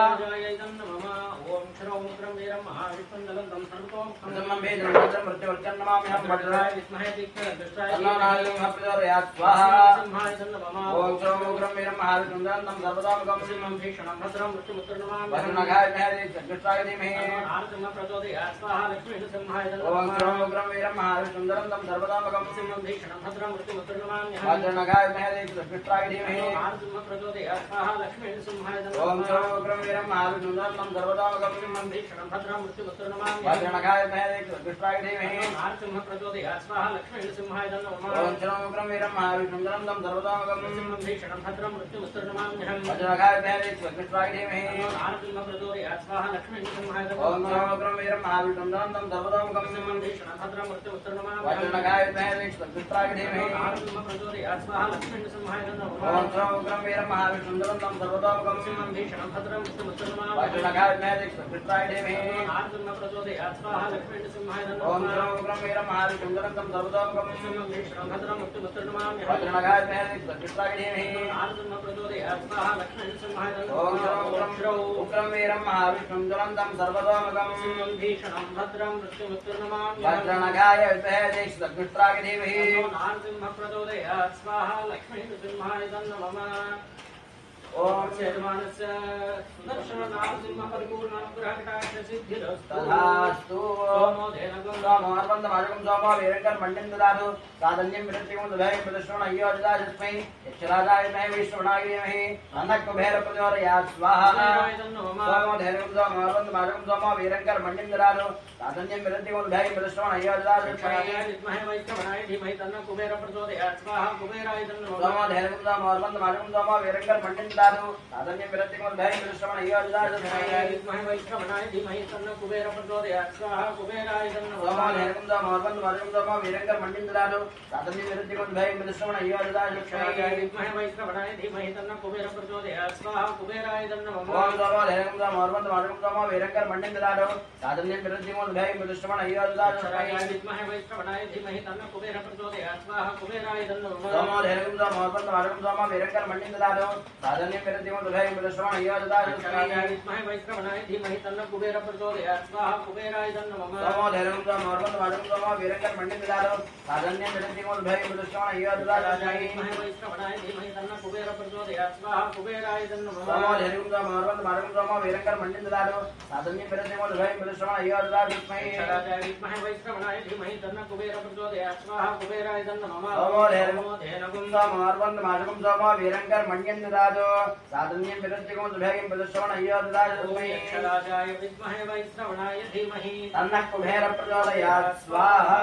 S2: इंद्राजाय नमः ओम क्षरौ मुद्रं वीरं महाविष्णुन्दलं सर्वतों
S1: ब्रह्मं वेदं मृत्युर्जन्माम्यहं भद्राय
S2: विद्महे दीप्तदृष्टाय
S1: तन्नानायं प्रचोदयात् स्वाहा
S2: सिंहाय नमः
S1: ओम सोमुग्रं वीरं महाविष्णुन्दलं सर्वतोमुखं
S2: सिंहं भीषणं भद्रं मृत्युमुत्तरनमामि
S1: वरुणघाय महदेशकृष्णाय धीमहि
S2: आर्तम प्रचोदयात् स्वाहा लक्ष्मी सिंहाय
S1: ओम
S2: नमः
S1: सोमुग्रं वीरं महाविष्णुन्दलं सर्वतोमुखं
S2: सिंहं भीषणं भद्रं मृत्युमुत्तरनमामि
S1: वरुणघाय महदेशकृष्णाय धीमहि
S2: आर्तम प्रचोदयात् स्वाहा लक्ष्मी सिंहाय नमः
S1: ओम सोमुग्रं वीरं महाविष्णुन्दलं सर्वतोमुखं
S2: सिंहं भीषणं भद्रं मृत्युमुत्तरनमामि
S1: वरुणघाय महदेशकृष्णाय धीमहि
S2: आर्तम प्रचोदयात् स्वाहा लक्ष्मी सिंहाय नमः
S1: ओम सोमुग्रं वीरं महाविष्णुन्दलं सर्वतोमुखं
S2: सिंहं भीषणं भद्रं मृत्युमुत्तरनमामि
S1: वरुणघाय महदेशकृष्णाय धीमहि
S2: आर्तम प्रचोदयात् स्वाहा लक्ष्मी सिंहाय
S1: ओम
S2: नमः
S1: सोमुग्रं वीरं महाविष्णुन्दलं सर्वतोमुखं
S2: सिंहं भीषणं भद्रं मृत्युमुत्तरनमामि
S1: वरुणघाय महदेशकृष्णाय धीमहि
S2: आर्तम प्रचोदयात् स्वाहा लक्ष्मी सिंहाय नमः
S1: ओम सोमुग्रं वीरं महाविष्णुन्दलं सर्वतोमुखं
S2: सिंहं भीषणं भद्रं मृत्युमुत्तरनमामि
S1: वरुणघाय महदेशकृष्णाय धीमहि
S2: आर्तम प्रचोदयात् स्वाहा लक्ष्मी सिंहाय नमः
S1: ओम सोमुग्रं वीरं महाविष्णुन्दलं सर्वतोमुखं
S2: सिंहं भीषणं भद्रं मृत्युमुत्तरनमामि
S1: वरुणघाय महदेशकृष्णाय धीमहि
S2: आर्तम प्रचोदयात् स्वाहा लक्ष्मी सिंहाय नमः
S1: ओम सोमुग्रं उग्रं वीरं महाविष्णुन्दलं सर्वतोमुखं
S2: सिंहं भीषणं भद्रं मृत्युमुत्तरनमामि
S1: वज्रणघाय महदेशकृष्णाय धीमहि
S2: आर्तम प्रचोदयात् स्वाहा लक्ष्मी सिंहाय नमः
S1: ओम
S2: यजमानस्य सुदर्शन नारसिंह परिपूर्णानुग्रहकटाक्षसिद्धिरस्तु
S1: तथास्तु
S2: सोमो धेनगं
S1: सोमोर्वन्दमाजकं सोमो वीरङ्कं मण्डिं ददातु साधन्यं विरतिं दधैं प्रदर्शनं अय्योजदाजस्मै यक्षराजाय महे विष्णुनाय धीमहि अन्नकुबेरप्रचोदयात् स्वाहा सोमो धेनगं सोमोर्वन्दमाजकं सोमो वीरङ्कं मण्डिं ददातु साधन्यं विरतिं दधैं प्रदर्शनं अय्योजदाजस्मै
S2: विद्महे वैष्णवनाय धीमहि तन्नः कुबेर प्रचोदयात् स्वाहा कुबेराय
S1: सोमो
S2: नमः
S1: धेनगं सोमोर्वन्दमाजकं सोमो वीरङ्कं मण्डिं ददातु साधन्यं विरतिं दधैं प्रदर्शनं अय्योजदाजस्मै
S2: विद्महे वैष्णवनाय धीमहि तन्नः कुबेर प्रचोदयात् स्वाहा कुबेराय
S1: सोमो
S2: नमः
S1: धेनगं सोमोर्वन्दमाजकं सोमो वीरङ्कं मण्डिं ददातु साधन्यं विरतिं दधैं प्रदर्शनं अय्योजदाजस्मै
S2: विद्महे वैष्णवनाय धीमहि तन्नः कुबेर प्रचोदयात् स्वाहा कुबेराय नमः
S1: ओम सोमो धेनगं सोमोर्वन्दमाजकं सोमो वीरङ्कं मण्डिं ददातु साधन्यं विरतिं दधैं प्रदर्शनं अय्योजदाजस्मै
S2: विद्महे वैष्णवनाय धीमहि तन्नः कुबेर प्रचोदयात् स्वाहा कुबेराय नमः
S1: सोमो धेनगं सोमोर्वन्दमाजकं सोमो वीरङ्कं मण्डिं ददातु साधन्यं विरतिं दधैं प्रदर्शनं अय्योजदाजस्मै
S2: विद्महे वैष्णवनाय धीमहि तन्नः कुबेर प्रचोदयात् स्वाहा कुबेराय नमः
S1: सोमो धेनगं सोमोर्वन्दमाजकं सोमो वीरङ्कं मण्डिं ददातु साधन्यं विरतिं दधैं प्रदर्शनं अय्योजदाजस्मै
S2: विद्महे वैष्णवनाय धीमहि तन्नः कुबेर प्रचोदयात् स्वाहा कुबेराय नमः
S1: सोमो धेनगं सोमोर्वन्दमाजकं सोमो वीरङ्कं मण्डिं ददातु साधन्यं विरतिं दधैं प्रदर्शनं अय्योजदाजस्मै
S2: विद्महे वैष्णवनाय धीमहि तन्नः कुबेर प्रचोदयात् स्वाहा कुबेराय नमः
S1: सोमो धेनगं सोमोर्वन्दमाजकं सोमो वीरङ्कं मण्डिं ददातु साधन्यं विरतिं दधैं प्रदर्शनं अय्योजदाजस्मै
S2: राजाय विद्महे वैष्णवनाय धीमहि
S1: तन्नः कुबेरप्रचोदयात् स्वाहा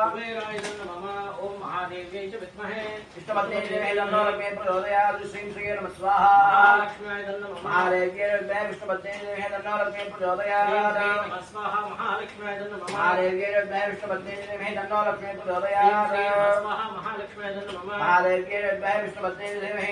S2: कुबेराय नमः ओम महादेव्यै च विद्महे
S1: विष्णुपत्नी देवी तन्नो लक्ष्मी प्रचोदयात् श्रीं श्री नमः स्वाहा
S2: महालक्ष्म्याय नमः
S1: महादेव्यै विद्महे विष्णुपत्नी देवी तन्नो लक्ष्मी प्रचोदयात्
S2: नमः स्वाहा महालक्ष्म्याय नमः
S1: महादेव्यै विद्महे विष्णुपत्नी देवी तन्नो लक्ष्मी प्रचोदयात्
S2: स्वाहा महालक्ष्म्याय नमः
S1: महादेव्यै विद्महे विष्णुपत्नी देवी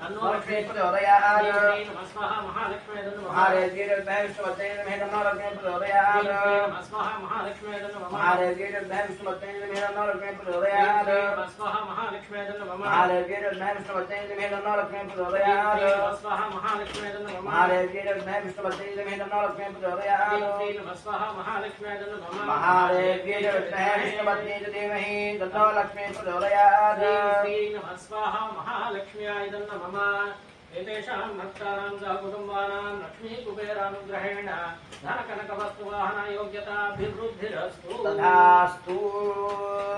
S2: तन्नो
S1: तन्नो
S2: लक्ष्मी
S1: लक्ष्मी प्रचोदयात्
S2: नमः स्वाहा महालक्ष्म्याय नमः
S1: महादेव्यै विद्महे विष्णुपत्नी देवी तन्नो लक्ष्मी प्रचोदयात्
S2: नमः स्वाहा महालक्ष्म्याय नमः
S1: महादेव्यै विद्महे विष्णुपत्नी देवी तन्नो लक्ष्मी प्रचोदयात्
S2: स्वाहा महालक्ष्म्याय नमः
S1: महादेव्यै विद्महे विष्णुपत्नी देवी तन्नो लक्ष्मी प्रचोदयात्
S2: स्वाहा महालक्ष्म्याय नमः
S1: महादेव्यै विद्महे विष्णुपत्नी देवी तन्नो लक्ष्मी प्रचोदयात्
S2: स्वाहा महालक्ष्म्याय नमः
S1: महादेव्यै विद्महे विष्णुपत्नी देवी तन्नो लक्ष्मी प्रचोदयात्
S2: नमः स्वाहा महालक्ष्म्याय नमः एतेषां भक्तानां सह कुटुम्बानां लक्ष्मी कुबेरानां अनुग्रहेण धनकनकवस्तुवाहन योग्यताभिवृद्धिरस्तु
S1: तथास्तु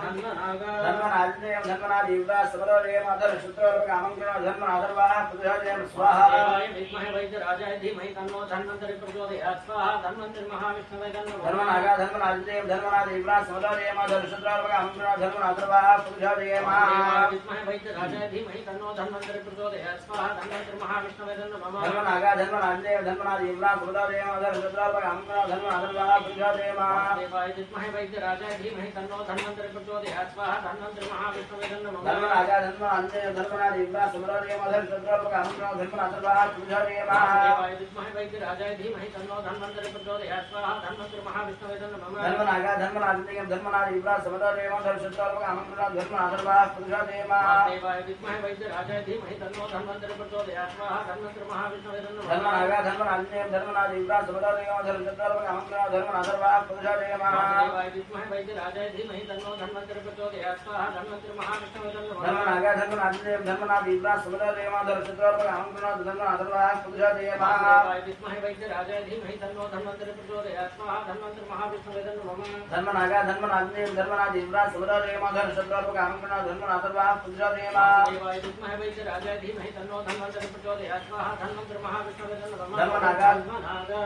S2: धन्वनागा
S1: धन्वनादिनेयं धन्वनादिव्रा समरोरेम अधरशुत्रोर्वकामङ्करो धन्वनादर्वाः पुरुषाजयं स्वाहा
S2: देवाय विद्महे वैद्यराजाय धीमहि तन्नो धन्वन्तरि प्रचोदयात् स्वाहा धन्वन्तरि महाविष्णवे नमः
S1: धन्वनागा धन्वनादिनेयं धन्वनादिव्रा समरोरेम अधरशुत्रोर्वकामङ्करो धन्वनादर्वाः पुरुषाजयं
S2: देवाय विद्महे वैद्यराजाय धीमहि तन्नो धन्वन्तरि प्रचोदयात् स्वाहा धन्वन्तरि महाविष्णवे नमः
S1: धन्वनागा धन्वनादिनेयं धन्वनादिव्रा समरोरेम अधरशुत्रोर्वकामङ्करो धन्वनादर्वाः पुरुषाजयं
S2: देवाय विद्महे वैद्यराजाय धीमहि तन्नो धन्वन्तरि प्रचोदयात् स्वाहा धन्वन्तरि महाविष्णवे नमः
S1: धन्वनागा धन्वनादिनेयं धन्वनादिव्रा समरोरेम अधरशुत्रोर्वकामङ्करो धन्वनादर्वाः पुरुषाजयं
S2: देवाय विद्महे वैद्यराजाय धीमहि तन्नो धन्वन्तरि प्रचोदयात् स्वाहा धन्वन्तरि महाविष्णवे नमः
S1: धन्वनागा धन्वनादिनेयं धन्वनादिव्रा समरोरेम अधरशुत्रोर्वकामङ्करो धन्वनादर्वाः पुरुषाजयं
S2: देवाय विद्महे वैद्यराजाय धीमहि तन्नो धन्वन्तरि प्रचोदयात् स्वाहा धन्वन्तरि महाविष्णवे नमः
S1: धन्वनागा धन्वनादिनेयं धन्वनादिव्रा समरोरेम अधरशुत्रोर्वकामङ्करो धन्वनादर्वाः पुरुषाजयं
S2: देवाय विद्महे वैद्यराजाय धीमहि तन्नो धन्वन्तरि प्रचोदयात् स्वाहा धन्वन्तरि महाविष्णवे नमः
S1: धन्वनागा धन्वनादिनेयं धन्वनादिव्रा समरोरेम अधरशुत्रोर्वकामङ्करो धन्वनादर्वाः पुरुषाजयं
S2: देवाय विद्महे वैद्यराजाय धीमहि तन्नो धन्वन्तरि प्रचोदयात् स्वाहा धन्वन्तरि महाविष्णवे नमः
S1: धन्वनागा धन्वनादिनेयं धन्वनादिव्रा समरोरेम अधरशुत्रोर्वकामङ्करो धन्वनादर्वाः पुरुषाजयं
S2: देवाय विद्महे वैद्यराजाय धीमहि तन्नो धन्वन्तरि प्रचोदयात् स्वाहा धन्वन्तरि महाविष्णवे नमः
S1: धन्वनागा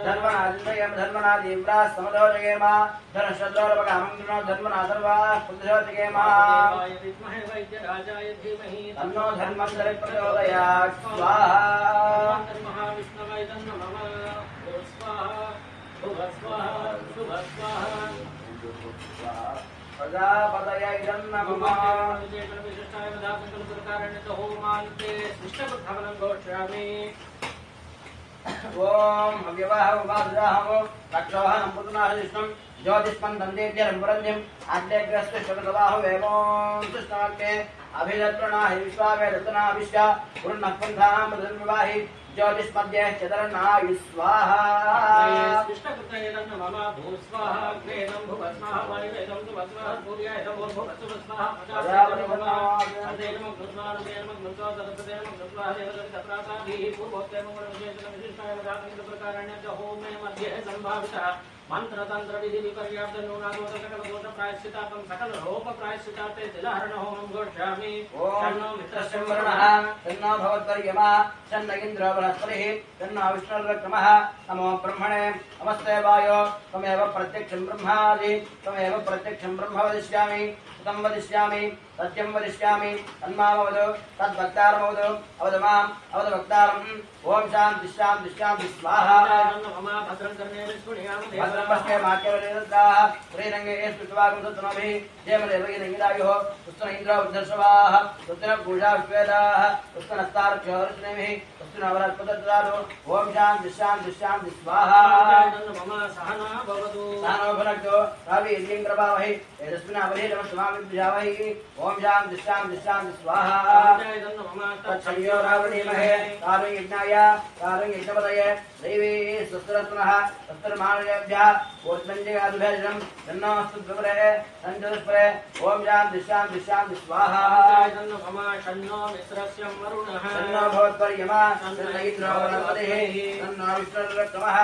S1: धन्वनादिनेयं धन्वनादिव्रा समरोरेम अधरशुत्रोर्वकामङ्करो धन्वनादर्वाः पुरुषाजयं
S2: देवाय विद्महे वैद्यराजाय धीमहि
S1: तन्नो धन्वन्तरि प्रचोदयात् स्वाहा
S2: धन्वन्तरि महाविष्णवे नमः स्वाहा शुभ स्वाहा शुभ स्वाहा
S1: प्रजापतये नमः
S2: विशेषण विशिष्टाय वदासंकल्प प्रकारेण होमान्ते शिष्टबुद्धवनं घोषयामि
S1: ओम अव्यवाह उपासयामो रक्षोहनं पुतनाशिष्टं ज्योतिष्मन्तं देव्यरम्बरण्यम् आद्यग्रस्तशतबाहु वेमों सुष्टाक्ये अभिदत्रणाहि विश्वावेदतनाभिष्या पूर्णः पन्थां मृदन्विवाहि ज्योतिष्मध्ये चतरन्नायु स्वाहा
S2: शिष्टपुत्रये नमः भूस्वाहा अग्नेदं भुवस्वाहा वायुवेदं सुवस्वाहा सूर्याय भूर्भुवस्वाहा मंत्रतंत्र विधि विपर्याप्त न्यूनादोष सकल दोष प्रायश्चितार्थं सकल रोग प्रायश्चितार्थे तिलहरण होमं घोषयामि
S1: शन्नो मित्रस्य वरुणः शन्नो भवद्वर्यमा शन्न इन्द्रो बृहस्पतिः शन्नो विष्णुर्क्रमः नमो ब्रह्मणे नमस्ते वायो त्वमेव प्रत्यक्षं ब्रह्मादि त्वमेव प्रत्यक्षं ब्रह्म वदिष्यामि सुतं वदिष्यामि सत्यं वदिष्यामि तन्मामवदु तद्भक्तारमवदु अवदु माम् अवदु भक्तारम् ओम शान्ति शान्ति शान्ति स्वाहा
S2: भद्रं कर्णे विष्णुयाम
S1: भद्रमस्ते माक्यवलिरद्राः श्रीरङ्गे स्पृष्ट्वागं सत्तनोभिः जयमदेवगिरिङ्गिरायुः पुस्तन इन्द्रो वृद्धर्षवाः पुस्तन पूषा विश्वेदाः पुस्तनस्तारक्षोर्षनेमिः पुस्तनवरत्पदद्रादो ओम शान्ति शान्ति शान्ति स्वाहा
S2: सहना भवतु
S1: सहनो भुनक्तो रवि इन्द्रिं प्रभावहि तेजस्विनावधीतमस्वामिद्विषावहि ओम शान्ति शान्ति शान्ति स्वाहा तत्संयो रावणीमहे कालं यज्ञाय कालं यज्ञपतये दैवी सुस्तरत्नः सुस्तरमानवेभ्यः ऊर्ध्वञ्जगादुभ्यजनं तन्नोऽस्तु द्विपरे तञ्चतुष्परे ओम शान्ति शान्ति शान्ति स्वाहा
S2: शन्नो मित्रस्य वरुणः
S1: शन्नो भवद्वर्यमा शन्न इन्द्रो बृहस्पतिः शन्नो विष्णुर्क्रमः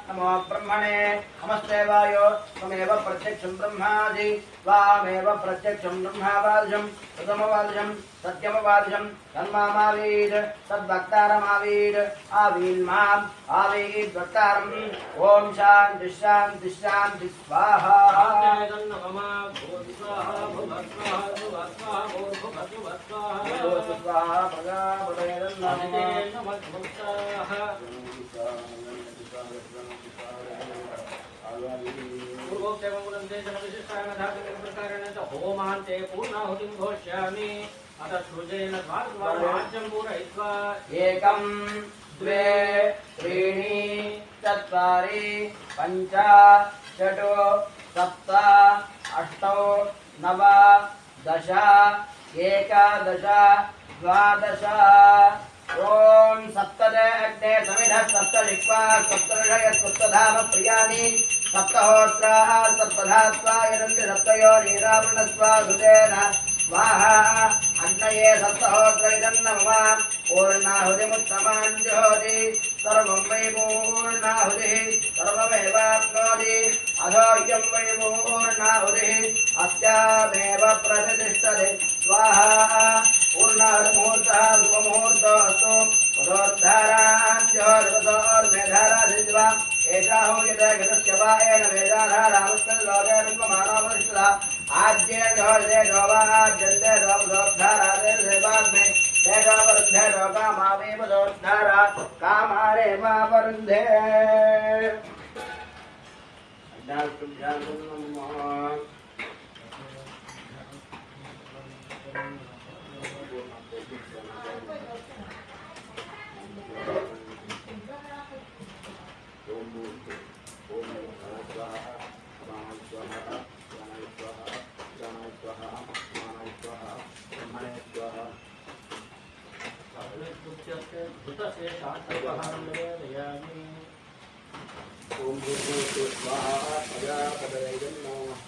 S1: नमो ब्रह्मणे नमस्ते वायो त्वमेव प्रत्यक्षं ब्रह्मादि त्वामेव प्रत्यक्षं ब्रह्मावादिशं सुतमवादिशं सत्यमवादिशं तन्मामावीर तद्भक्तारमावीर आवीन्माम् आवीर भक्तारम् ओम शान्ति शान्ति शान्ति स्वाहा स्वाहा प्रजापतये
S2: होमान्ते पूर्णाहुतिं घोषयामि अथ सृजेन द्वारद्वारवाच्यं पूरयित्वा
S1: एकं द्वे त्रीणि चत्वारि पञ्च षट् सप्त अष्टौ नव दश एकादश द्वादश ओम सप्तदे अग्ने समिधः सप्तजिह्वा सप्तऋषयः सप्तधाम प्रियाणि सप्तहोत्राः सप्तधात्वा यदन्ति सप्तयोनीरावृणस्वा घृतेन स्वाहा अग्नये सप्तहोत्र इदन्नमः पूर्णाहुतिमुत्तमाञ्जुहोति सर्वं वै पूर्णाहुतिः अथोऽयं वै पूर्णाहुतिः अस्यामेव प्रतिष्ठते स्वाहा पूर्णाहुतिमुहूर्तः शुभमुहूर्तोऽस्तु वधोर्धाराञ्जोर्वधोर्मेधाराधिज्वा एषा हूयते घटस्य वा येन वेदाधारामुष्कल्लोके विद्ममानोपनिषदा आज्येन जोर्जे जोवाज्यन्ते जोवधोर्धारादेवाग्ने तेजोवरुन्धे लोकामावेव दोर्धारा कामारे मा वरुन्धे ओम भूर्भुवः स्वाहा प्रजापतये नमः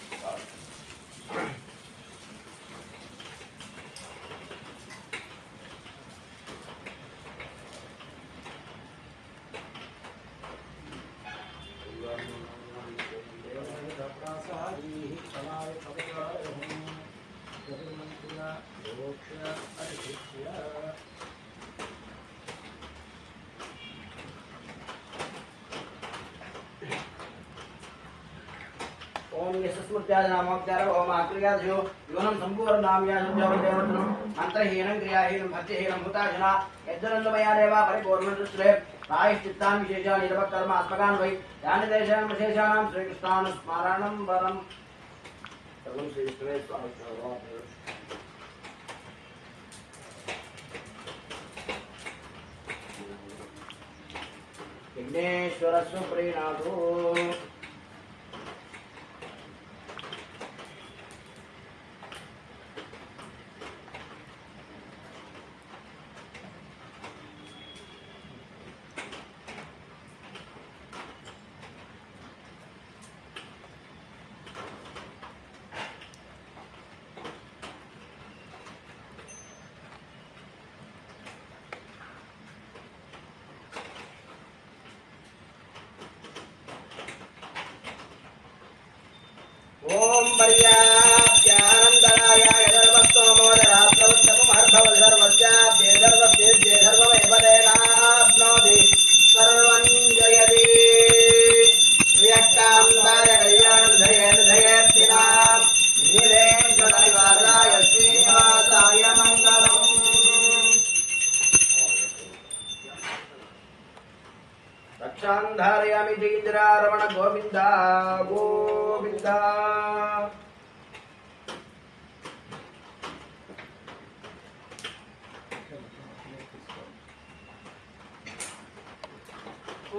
S1: ओम यशस्मृत्यादि नामोच्चार ओम आक्रियादिषु योनं संपूर्ण नामयासंजवदेवतनं मंत्रहीनं क्रियाहीनं भक्तिहीनं भूताजना यद्दनन्दमया देवा परिपूर्णदृष्टे प्रायश्चित्तान् विशेषान् कर्मात्मकान् वै यानि देशान् विशेषाणां श्रीकृष्णान् स्मरणं वरम् सर्वं श्रीकृष्णे स्वाहा विघ्नेश्वरस्य प्रीणातु ओम पर्याप्त्यानंदराय यदर्भस्तोमोदरात्मवत्तमहर्भवधर्मस्याब्दे धर्मस्येद्ये धर्ममेव तेनाप्नोति सर्वं जयति श्रियकान्ताय कल्याणं धयेन धयेत्तिनां नीलेङ्कटनिवासाय श्रीनिवासाय मङ्गलम् रक्षान्धारयामि जयेन्द्रारमण गोविन्द गोविन्द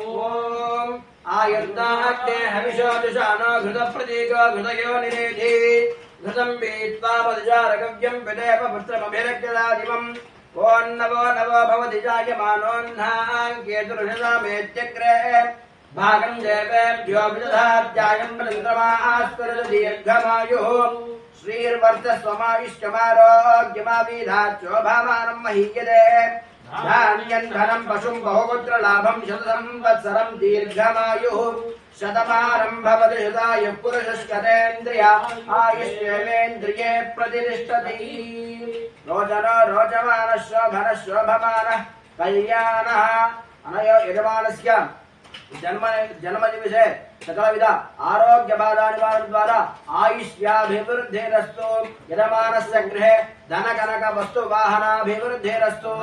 S1: ओम आयन्ताग्ने हविषोजुषानो घृतप्रतीको घृतयो निरेधि घृतं पीत्वा मधुजारकव्यं विदेव पुत्रमभिरक्तदादिवम् ओं नवो नवो भवति जायमानोऽह्नाङ्केतुरुषदामेत्यग्रे भागं देवेभ्यो विदधात्यायं प्रचन्द्रमास्परद दीर्घमायुः श्रीर्वर्चस्वमायुष्यमारोग्यमाविधाच्योभामानं महीयते धान्यं धनं पशुं बहुपुत्र लाभं शतसंवत्सरं दीर्घमायुः शतमानं भवति शतायुः पुरुषस्कतेन्द्रिय आयुष्येवेन्द्रिये प्रतिष्ठति रोचनो रोचमानः शोभनः शोभमानः कल्याणः अनयो यजमानस्य जन्मदिवसे सकलविध आरोग्यबाधानिवारणद्वारा आयुष्याभिवृद्धिरस्तु यजमानस्य गृहे धनकनक वस्तुवाहनाभिवृद्धिरस्तु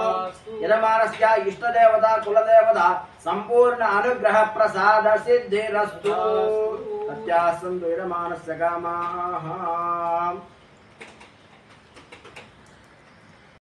S1: यजमानस्य इष्टदेवता कुलदेवता सम्पूर्ण अनुग्रह प्रसाद सिद्धिरस्तु तस्यास्तु यजमानस्य कामाः